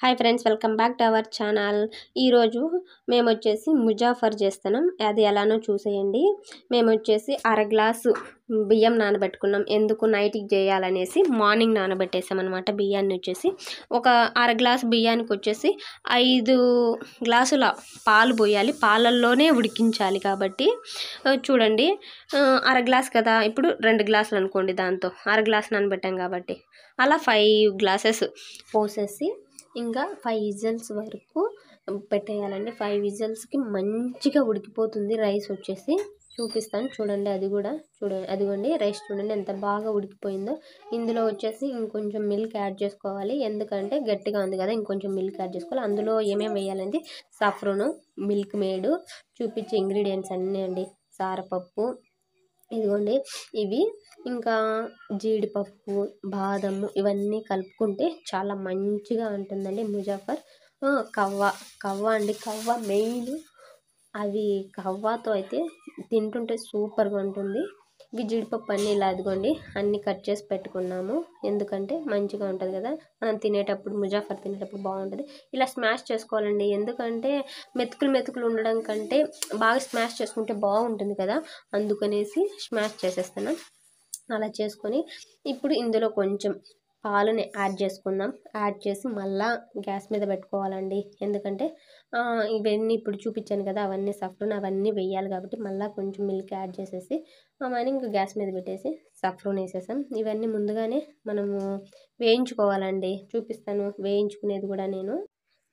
Hi friends, welcome back to our channel. ఈరోజు మేము వచ్చేసి ముజాఫర్ చేస్తున్నాం. అది ఎలానో చూసేయండి. మేము వచ్చేసి అర గ్లాసు బియ్యం నానబెట్టుకున్నాం. ఎందుకు నైట్కి చేయాలనేసి మార్నింగ్ నానబెట్టేసాం అనమాట. బియ్యాన్ని వచ్చేసి ఒక అర గ్లాసు బియ్యానికి వచ్చేసి 5 గ్లాసుల పాలు పోయాలి. పాలల్లోనే ఉడికించాలి కాబట్టి చూడండి, అర గ్లాస్ కదా, ఇప్పుడు 2 గ్లాసులు అనుకోండి. దాంతో అర గ్లాసు నానబెట్టాం కాబట్టి అలా 5 గ్లాసెస్ పోసేసి ఇంకా 5 విజిల్స్ వరకు పెట్టేయాలండి. 5 విజిల్స్కి మంచిగా ఉడికిపోతుంది రైస్ వచ్చేసి. చూపిస్తాను చూడండి. అది కూడా చూడండి, అదిగోండి రైస్ చూడండి ఎంత బాగా ఉడికిపోయిందో. ఇందులో వచ్చేసి ఇంకొంచెం మిల్క్ యాడ్ చేసుకోవాలి, ఎందుకంటే గట్టిగా ఉంది కదా, ఇంకొంచెం మిల్క్ యాడ్ చేసుకోవాలి. అందులో ఏమేమి వేయాలంటే సాఫ్రోను, మిల్క్ మేడ్, చూపించే ఇంగ్రీడియంట్స్ అన్నీ అండి. సారపప్పు, ఇదిగోండి ఇవి, ఇంకా జీడిపప్పు, బాదము, ఇవన్నీ కలుపుకుంటే చాలా మంచిగా ఉంటుందండి ముజాఫర్. కవ్వ అండి, కవ్వ మెయిన్. అవి కవ్వతో అయితే తింటుంటే సూపర్గా ఉంటుంది. ఇవి జీడిపప్పు అన్నీ ఇలా అదిగోండి అన్నీ కట్ చేసి పెట్టుకున్నాము, ఎందుకంటే మంచిగా ఉంటుంది కదా మనం తినేటప్పుడు, ముజాఫర్ తినేటప్పుడు బాగుంటుంది. ఇలా స్మాష్ చేసుకోవాలండి, ఎందుకంటే మెతుకులు ఉండడం కంటే బాగా స్మాష్ చేసుకుంటే బాగుంటుంది కదా, అందుకనేసి స్మాష్ చేసేస్తున్నాం. అలా చేసుకొని ఇప్పుడు ఇందులో కొంచెం పాలని యాడ్ చేసుకుందాం. యాడ్ చేసి మళ్ళా గ్యాస్ మీద పెట్టుకోవాలండి, ఎందుకంటే ఇవన్నీ ఇప్పుడు చూపించాను కదా, అవన్నీ సఫ్రూన్ అవన్నీ వేయాలి కాబట్టి మళ్ళీ కొంచెం మిల్క్ యాడ్ చేసేసి అవన్నీ ఇంకా గ్యాస్ మీద పెట్టేసి సఫ్రూన్ వేసేసాం. ఇవన్నీ ముందుగానే మనము వేయించుకోవాలండి. చూపిస్తాను వేయించుకునేది కూడా. నేను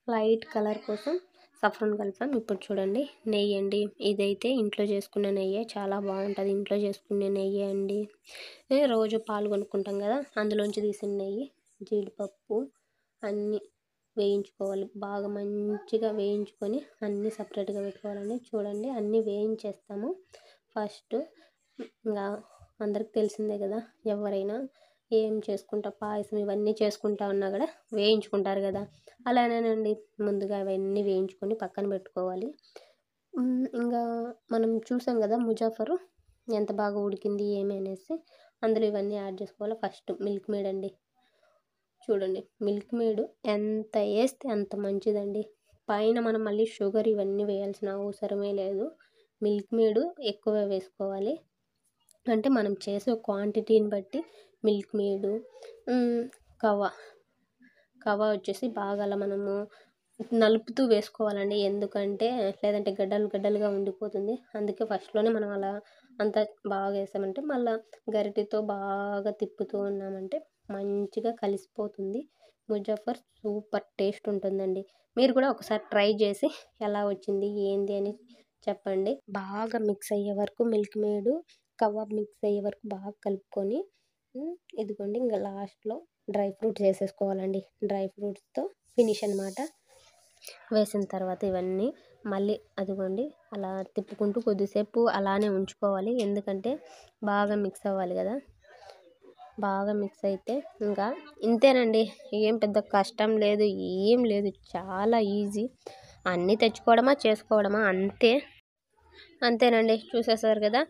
లైట్ కలర్ కోసం సఫ్రన్ కలిపాం. ఇప్పుడు చూడండి నెయ్యి అండి, ఇదైతే ఇంట్లో చేసుకునే నెయ్యి, చాలా బాగుంటుంది. ఇంట్లో చేసుకునే నెయ్యి అండి. రోజు పాలు కొనుక్కుంటాం కదా, అందులోంచి తీసిన నెయ్యి. జీడిపప్పు అన్నీ వేయించుకోవాలి, బాగా మంచిగా వేయించుకొని అన్నీ సపరేట్గా పెట్టుకోవాలండి. చూడండి అన్నీ వేయించేస్తాము ఫస్ట్. ఇంకా అందరికి తెలిసిందే కదా, ఎవరైనా ఏం చేసుకుంటా పాయసం ఇవన్నీ చేసుకుంటా ఉన్నా కూడా వేయించుకుంటారు కదా, అలానేనండి. ముందుగా అవన్నీ వేయించుకొని పక్కన పెట్టుకోవాలి. ఇంకా మనం చూసాం కదా ముజాఫరు ఎంత బాగా ఉడికింది ఏమి అనేసి, అందులో ఇవన్నీ యాడ్ చేసుకోవాలి. ఫస్ట్ మిల్క్ మేడ్ అండి, చూడండి మిల్క్ మేడ్ ఎంత వేస్తే అంత మంచిదండి. పైన మనం మళ్ళీ షుగర్ ఇవన్నీ వేయాల్సిన అవసరమే లేదు. మిల్క్ మేడ్ ఎక్కువ వేసుకోవాలి, అంటే మనం చేసే క్వాంటిటీని బట్టి. మిల్క్ మేడ్, కవ వచ్చేసి బాగా అలా మనము నలుపుతూ వేసుకోవాలండి, ఎందుకంటే లేదంటే గడ్డలుగా ఉండిపోతుంది. అందుకే ఫస్ట్లోనే మనం అలా అంతా బాగా వేసామంటే మళ్ళీ గరిటెతో బాగా తిప్పుతూ ఉన్నామంటే మంచిగా కలిసిపోతుంది. ముజాఫర్ సూపర్ టేస్ట్ ఉంటుందండి. మీరు కూడా ఒకసారి ట్రై చేసి ఎలా వచ్చింది ఏంది అని చెప్పండి. బాగా మిక్స్ అయ్యే వరకు మిల్క్ మేడ్, కబాబ్ మిక్స్ అయ్యే వరకు బాగా కలుపుకొని ఇదిగోండి ఇంకా లాస్ట్లో డ్రై ఫ్రూట్స్ వేసేసుకోవాలండి. డ్రై ఫ్రూట్స్తో ఫినిష్ అనమాట. వేసిన తర్వాత ఇవన్నీ మళ్ళీ అదిగోండి అలా తిప్పుకుంటూ కొద్దిసేపు అలానే ఉంచుకోవాలి, ఎందుకంటే బాగా మిక్స్ అవ్వాలి కదా. బాగా మిక్స్ అయితే ఇంకా ఇంతేనండి, ఏం పెద్ద కష్టం లేదు, ఏం లేదు, చాలా ఈజీ. అన్నీ తెచ్చుకోవడమా చేసుకోవడమా అంతేనండి. చూసేసారు కదా,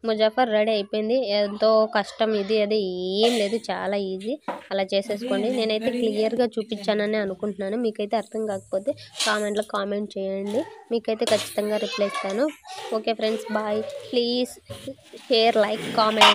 ముజాఫర్ రెడీ అయిపోయింది. ఎంతో కష్టం ఇది అది ఏం లేదు, చాలా ఈజీ. అలా చేసేసుకోండి. నేనైతే క్లియర్గా చూపించానని అనుకుంటున్నాను. మీకైతే అర్థం కాకపోతే కామెంట్లో కామెంట్ చేయండి, మీకైతే ఖచ్చితంగా రిప్లై ఇస్తాను. Okay friends, bye. Please share, like, comment.